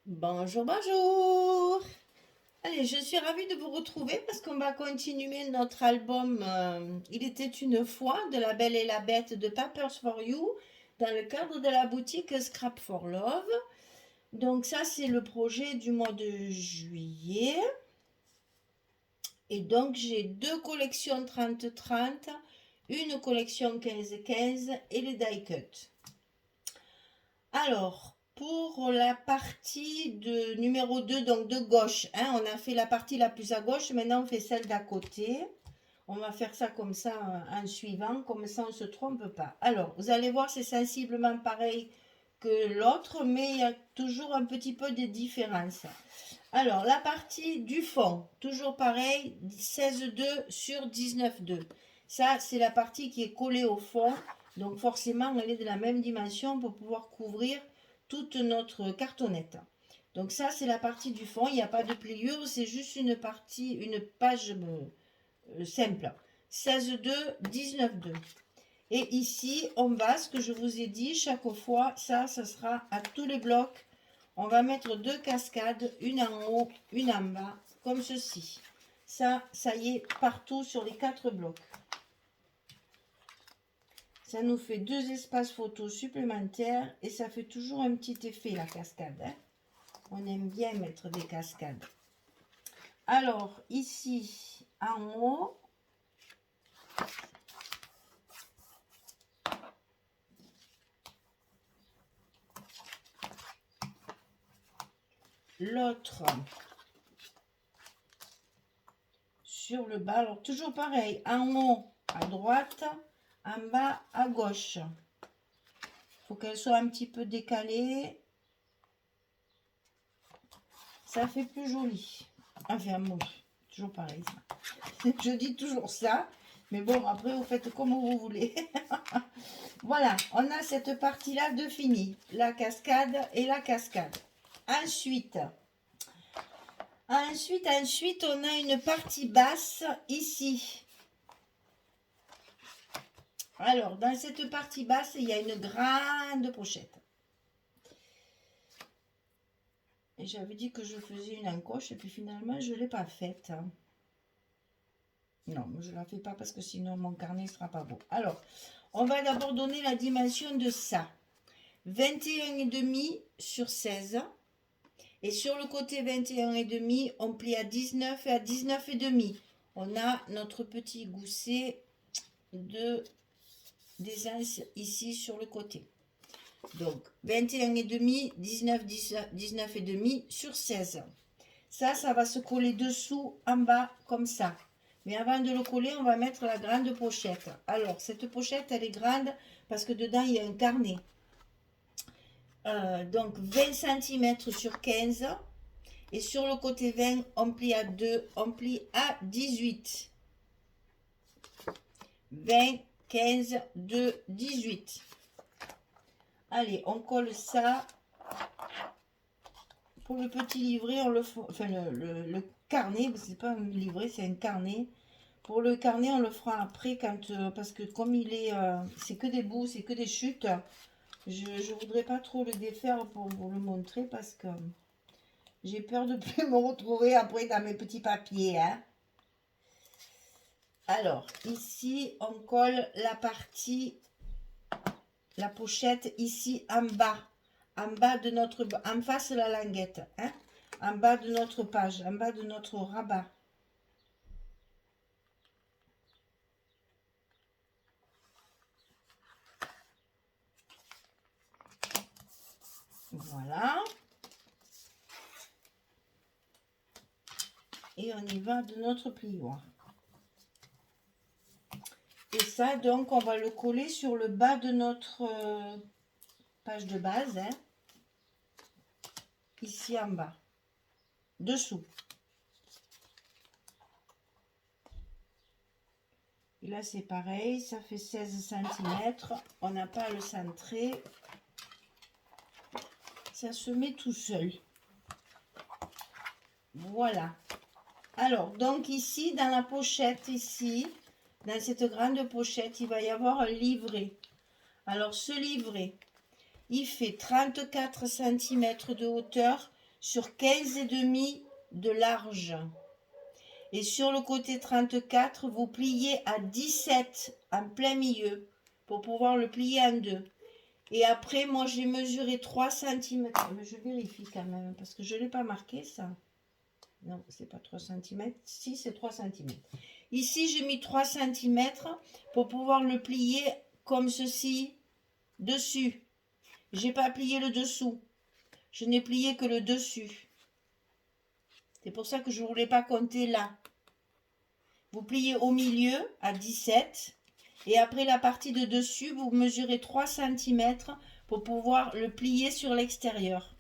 Bonjour, bonjour. Allez, je suis ravie de vous retrouver parce qu'on va continuer notre album Il était une fois de La Belle et la Bête de Papers for You dans le cadre de la boutique Scrap for Love. Donc ça, c'est le projet du mois de juillet. Et donc, j'ai deux collections 30-30, une collection 15-15 et les die cut. Alors, pour la partie de numéro 2, donc de gauche, hein, on a fait la partie la plus à gauche, maintenant on fait celle d'à côté. On va faire ça comme ça en suivant, comme ça on ne se trompe pas. Alors, vous allez voir, c'est sensiblement pareil que l'autre, mais il y a toujours un petit peu de différence. Alors, la partie du fond, toujours pareil, 16,2 sur 19,2. Ça, c'est la partie qui est collée au fond. Donc, forcément, elle est de la même dimension pour pouvoir couvrir toute notre cartonnette. Donc, ça, c'est la partie du fond. Il n'y a pas de pliure, c'est juste une partie, une page simple. 16,2, 19,2. Et ici, on va, ce que je vous ai dit, chaque fois, ça sera à tous les blocs. On va mettre deux cascades, une en haut, une en bas, comme ceci. Ça y est, partout sur les 4 blocs. Ça nous fait 2 espaces photos supplémentaires et ça fait toujours un petit effet, la cascade. Hein. On aime bien mettre des cascades. Alors, ici, en haut, l'autre sur le bas. Alors, toujours pareil, en haut à droite, en bas à gauche. Il faut qu'elle soit un petit peu décalée. Ça fait plus joli. Enfin bon, toujours pareil. Je dis toujours ça. Mais bon, après, vous faites comme vous voulez. Voilà, on a cette partie-là de fini. La cascade et la cascade. Ensuite, on a une partie basse ici. Alors, dans cette partie basse, il y a une grande pochette. Et j'avais dit que je faisais une encoche et puis finalement, je ne l'ai pas faite. Non, je ne la fais pas parce que sinon, mon carnet ne sera pas beau. Alors, on va d'abord donner la dimension de ça. 21,5 sur 16. Et sur le côté 21,5, on plie à 19 et à 19,5. On a notre petit gousset d'aisance ici sur le côté. Donc 21,5, 19, 19,5 sur 16. Ça va se coller dessous, en bas, comme ça. Mais avant de le coller, on va mettre la grande pochette. Alors, cette pochette, elle est grande parce que dedans, il y a un carnet. Donc, 20 cm sur 15. Et sur le côté 20, on plie à 2, on plie à 18. 20, 15, 2, 18. Allez, on colle ça. Pour le petit livret, on le enfin le carnet, c'est pas un livret, c'est un carnet. Pour le carnet, on le fera après quand parce que comme il est, c'est que des bouts, c'est que des chutes. Je voudrais pas trop le défaire pour vous le montrer parce que j'ai peur de plus me retrouver après dans mes petits papiers. Hein. Alors, ici, on colle la partie, la pochette ici en bas de notre, en face de la languette, hein, en bas de notre page, en bas de notre rabat. Voilà. Et on y va de notre plioir. Et ça, donc, on va le coller sur le bas de notre page de base, hein, ici en bas, dessous. Et là, c'est pareil, ça fait 16 cm. On n'a pas à le centrer. Ça se met tout seul. Voilà. Alors, donc ici, dans la pochette, ici, dans cette grande pochette, il va y avoir un livret. Alors, ce livret, il fait 34 cm de hauteur sur 15,5 de large. Et sur le côté 34, vous pliez à 17 en plein milieu pour pouvoir le plier en deux. Et après, moi, j'ai mesuré 3 cm. Mais je vérifie quand même, parce que je ne l'ai pas marqué, ça. Non, c'est pas 3 cm. Si, c'est 3 cm. Ici, j'ai mis 3 cm pour pouvoir le plier comme ceci, dessus. J'ai pas plié le dessous. Je n'ai plié que le dessus. C'est pour ça que je ne voulais pas compter là. Vous pliez au milieu à 17. Et après la partie de dessus, vous mesurez 3 cm pour pouvoir le plier sur l'extérieur.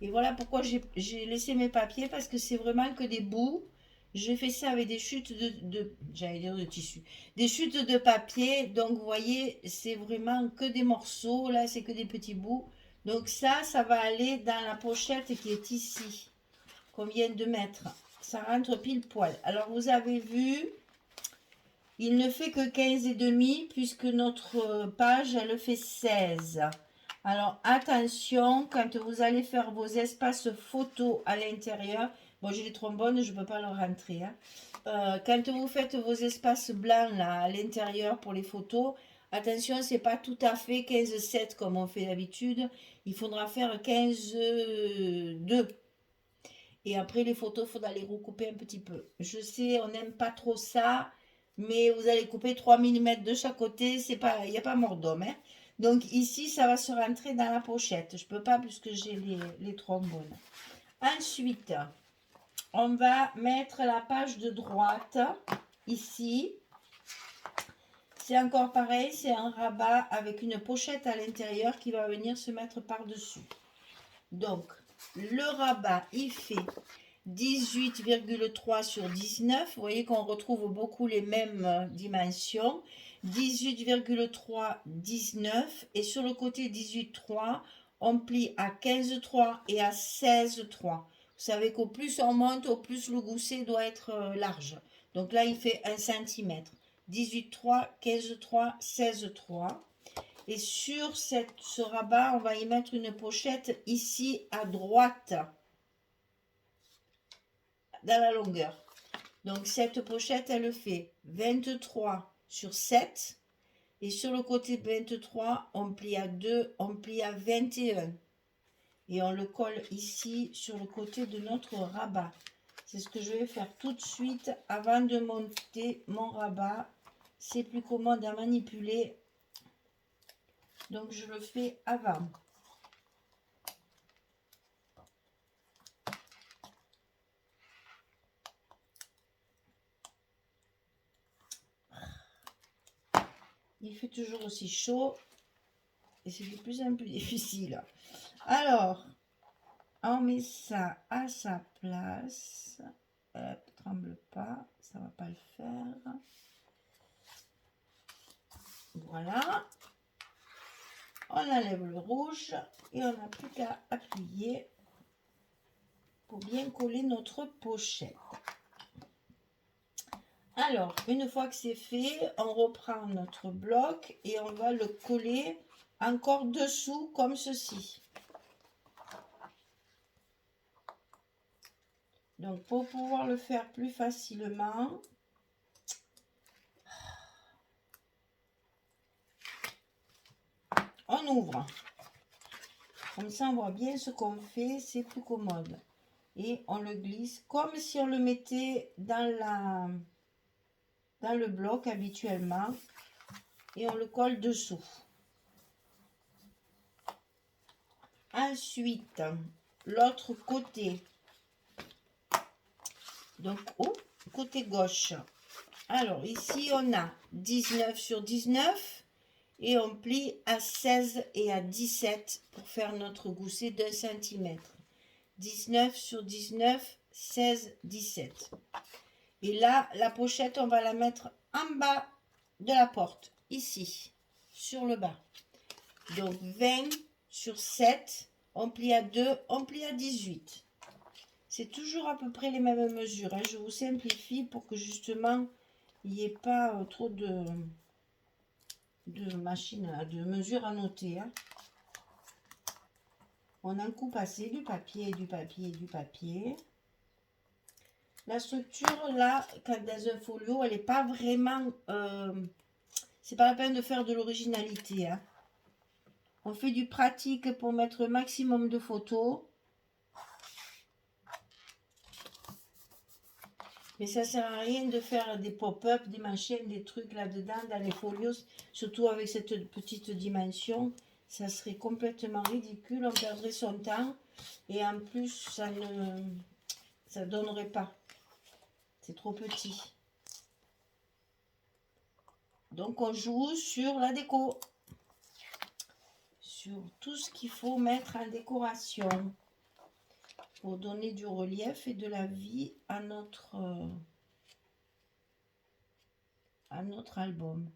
Et voilà pourquoi j'ai laissé mes papiers, parce que c'est vraiment que des bouts. J'ai fait ça avec des chutes j'allais dire de tissu, des chutes de papier. Donc vous voyez, c'est vraiment que des morceaux. Là, c'est que des petits bouts. Donc ça va aller dans la pochette qui est ici, qu'on vient de mettre. Ça rentre pile poil. Alors vous avez vu, il ne fait que 15,5 puisque notre page, elle fait 16. Alors attention, quand vous allez faire vos espaces photos à l'intérieur, bon, j'ai les trombones, je ne peux pas le rentrer. Hein. Quand vous faites vos espaces blancs là à l'intérieur pour les photos, attention, c'est pas tout à fait 15,7 comme on fait d'habitude. Il faudra faire 15,2. Et après les photos, il faudra les recouper un petit peu. Je sais, on n'aime pas trop ça, mais vous allez couper 3 mm de chaque côté, c'est pas, il n'y a pas mort d'homme. Hein. Donc ici, ça va se rentrer dans la pochette. Je ne peux pas puisque j'ai les trombones. Ensuite, on va mettre la page de droite, ici. C'est encore pareil, c'est un rabat avec une pochette à l'intérieur qui va venir se mettre par-dessus. Donc, le rabat, il fait 18,3 sur 19. Vous voyez qu'on retrouve beaucoup les mêmes dimensions. 18,3, 19. Et sur le côté 18,3, on plie à 15,3 et à 16,3. Vous savez qu'au plus on monte, au plus le gousset doit être large. Donc là, il fait 1 cm. 18,3, 15,3, 16,3. Et sur ce rabat, on va y mettre une pochette ici à droite, dans la longueur. Donc cette pochette, elle fait 23 sur 7. Et sur le côté 23, on plie à 2, on plie à 21. Et on le colle ici sur le côté de notre rabat. C'est ce que je vais faire tout de suite avant de monter mon rabat. C'est plus commode à manipuler. Donc je le fais avant. Il fait toujours aussi chaud et c'est de plus en plus difficile. Alors, on met ça à sa place. Tremble pas, ça va pas le faire. Voilà. On enlève le rouge et on n'a plus qu'à appuyer pour bien coller notre pochette. Alors, une fois que c'est fait, on reprend notre bloc et on va le coller encore dessous comme ceci. Donc, pour pouvoir le faire plus facilement, on ouvre. Comme ça, on voit bien ce qu'on fait, c'est plus commode. Et on le glisse comme si on le mettait dans le bloc habituellement. Et on le colle dessous. Ensuite, l'autre côté. Donc, au côté gauche. Alors, ici, on a 19 sur 19. Et on plie à 16 et à 17 pour faire notre gousset d'1 cm. 19 sur 19, 16, 17. Et là, la pochette, on va la mettre en bas de la porte, ici, sur le bas. Donc 20 sur 7, on plie à 2, on plie à 18. C'est toujours à peu près les mêmes mesures. Hein. Je vous simplifie pour que justement, il n'y ait pas trop de machines, de mesures à noter. Hein. On en coupe assez, du papier, du papier, du papier. La structure, là, quand dans un folio, elle n'est pas vraiment... c'est pas la peine de faire de l'originalité. Hein. On fait du pratique pour mettre le maximum de photos. Mais ça sert à rien de faire des pop-up, des machines, des trucs là-dedans, dans les folios. Surtout avec cette petite dimension. Ça serait complètement ridicule. On perdrait son temps. Et en plus, ça ne donnerait pas. C'est trop petit. Donc, on joue sur la déco. Sur tout ce qu'il faut mettre en décoration. Pour donner du relief et de la vie à notre album.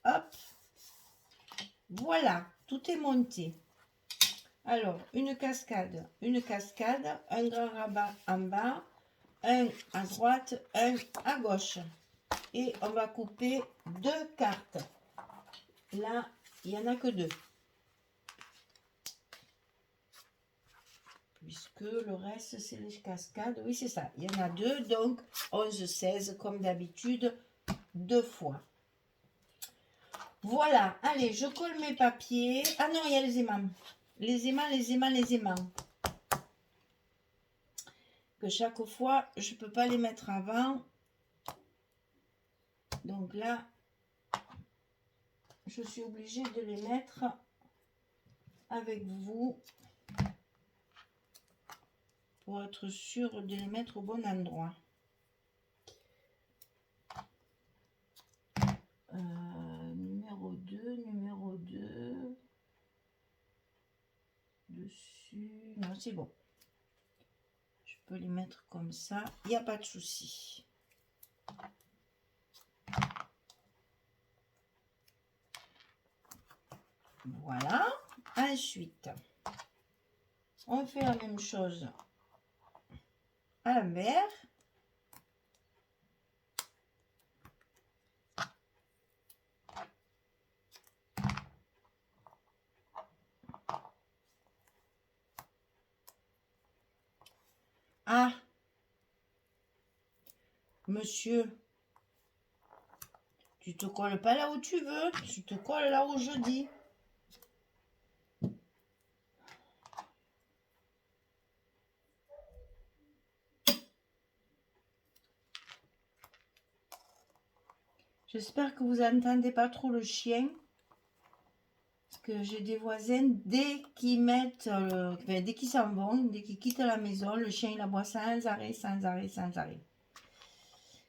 Hop. Voilà, tout est monté. Alors, une cascade, un grand rabat en bas, un à droite, un à gauche. Et on va couper 2 cartes. Là, il n'y en a que 2. Puisque le reste, c'est les cascades. Oui, c'est ça. Il y en a 2, donc 11, 16, comme d'habitude, 2 fois. Voilà. Allez, je colle mes papiers. Ah non, il y a les aimants. Les aimants. Que chaque fois, je ne peux pas les mettre avant. Donc là, je suis obligée de les mettre avec vous. Pour être sûr de les mettre au bon endroit. Numéro 2. Dessus. Non, c'est bon. Je peux les mettre comme ça. Il n'y a pas de souci. Voilà. Ensuite, on fait la même chose à l'envers. Ah, monsieur, tu te colles pas là où tu veux, tu te colles là où je dis. J'espère que vous n'entendez pas trop le chien. Parce que j'ai des voisins, dès qu'ils mettent, dès qu'ils s'en vont, dès qu'ils quittent la maison, le chien il aboie sans arrêt.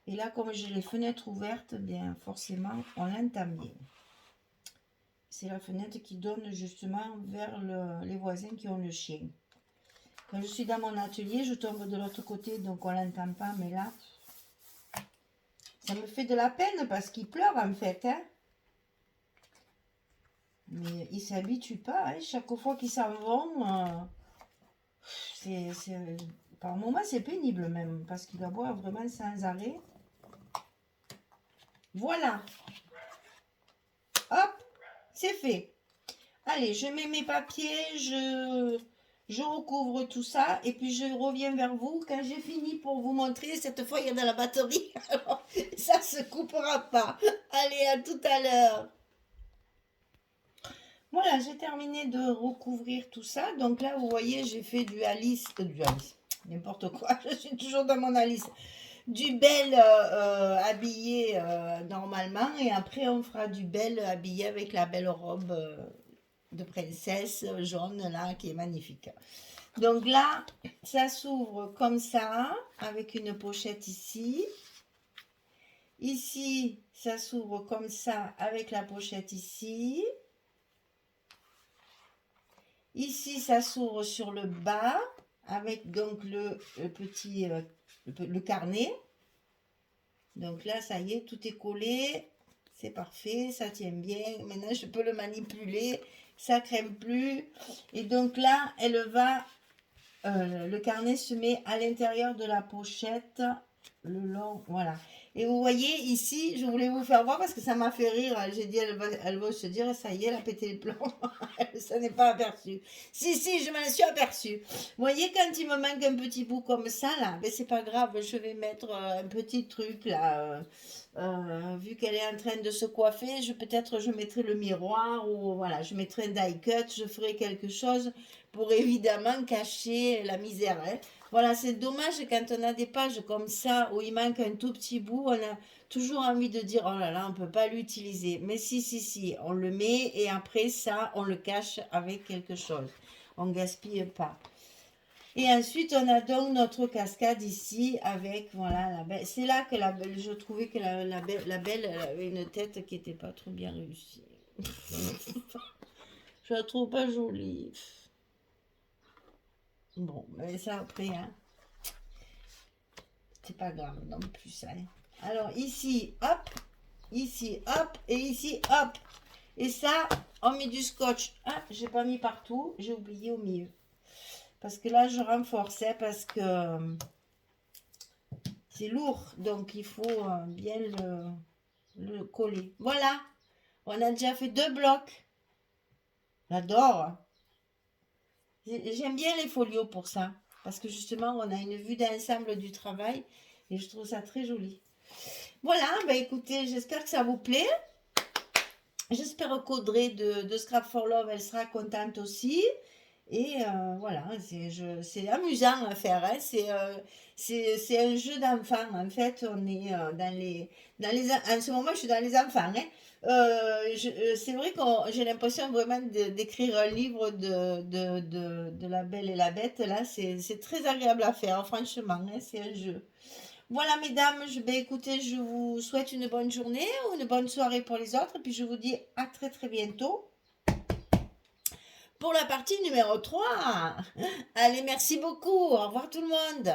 Et là, comme j'ai les fenêtres ouvertes, bien forcément, on l'entend bien. C'est la fenêtre qui donne justement vers les voisins qui ont le chien. Quand je suis dans mon atelier, je tombe de l'autre côté, donc on l'entend pas, mais là, ça me fait de la peine parce qu'il pleure en fait, hein. Mais ils ne s'habituent pas, hein. Chaque fois qu'ils s'en vont, par moment c'est pénible même, parce qu'il aboie vraiment sans arrêt. Voilà. Hop, c'est fait. Allez, je mets mes papiers, je recouvre tout ça, et puis je reviens vers vous quand j'ai fini pour vous montrer. Cette fois, il y a de la batterie, alors ça se coupera pas. Allez, à tout à l'heure. Voilà, j'ai terminé de recouvrir tout ça. Donc là, vous voyez, j'ai fait du Alice, n'importe quoi, je suis toujours dans mon Alice. Du Belle habillé normalement, et après on fera du Belle habillé avec la belle robe de princesse jaune là, qui est magnifique. Donc là, ça s'ouvre comme ça, avec une pochette ici. Ici, ça s'ouvre comme ça, avec la pochette ici. Ici, ça s'ouvre sur le bas, avec donc le petit le carnet. Donc là, ça y est, tout est collé. C'est parfait, ça tient bien. Maintenant, je peux le manipuler. Ça crème plus. Et donc là, elle va... le carnet se met à l'intérieur de la pochette. Le long, voilà. Et vous voyez ici, je voulais vous faire voir parce que ça m'a fait rire. J'ai dit, elle va se dire, ça y est, elle a pété les plombs. Ça n'est pas aperçu. Si, je m'en suis aperçue. Vous voyez, quand il me manque un petit bout comme ça, là, ben c'est pas grave, je vais mettre un petit truc là. Vu qu'elle est en train de se coiffer, peut-être je mettrai le miroir ou voilà, je mettrai un die cut, je ferai quelque chose pour évidemment cacher la misère. Hein. Voilà, c'est dommage quand on a des pages comme ça où il manque un tout petit bout, on a toujours envie de dire oh là là, on peut pas l'utiliser. Mais si, on le met et après ça, on le cache avec quelque chose. On gaspille pas. Et ensuite, on a donc notre cascade ici avec, voilà, la belle. C'est là que je trouvais que la belle, elle avait une tête qui n'était pas trop bien réussie. Je la trouve pas jolie. Bon, mais ça après, hein, c'est pas grave non plus ça. Hein. Alors ici, hop, et ici, hop. Et ça, on met du scotch. Ah, j'ai pas mis partout, j'ai oublié au milieu. Parce que là, je renforçais parce que c'est lourd. Donc, il faut bien le coller. Voilà, on a déjà fait 2 blocs. J'adore. J'aime bien les folios pour ça. Parce que justement, on a une vue d'ensemble du travail. Et je trouve ça très joli. Voilà, bah écoutez, j'espère que ça vous plaît. J'espère qu'Audrey de Scrap for Love, elle sera contente aussi. Et voilà, c'est amusant à faire. Hein. C'est un jeu d'enfant. En fait, on est en ce moment, je suis dans les enfants. Hein. C'est vrai que j'ai l'impression vraiment d'écrire un livre de La Belle et la Bête. Là, c'est très agréable à faire, franchement. Hein, c'est un jeu. Voilà, mesdames, ben, écoutez, je vous souhaite une bonne journée ou une bonne soirée pour les autres. Et puis, je vous dis à très, très bientôt pour la partie numéro 3. Allez, merci beaucoup. Au revoir tout le monde.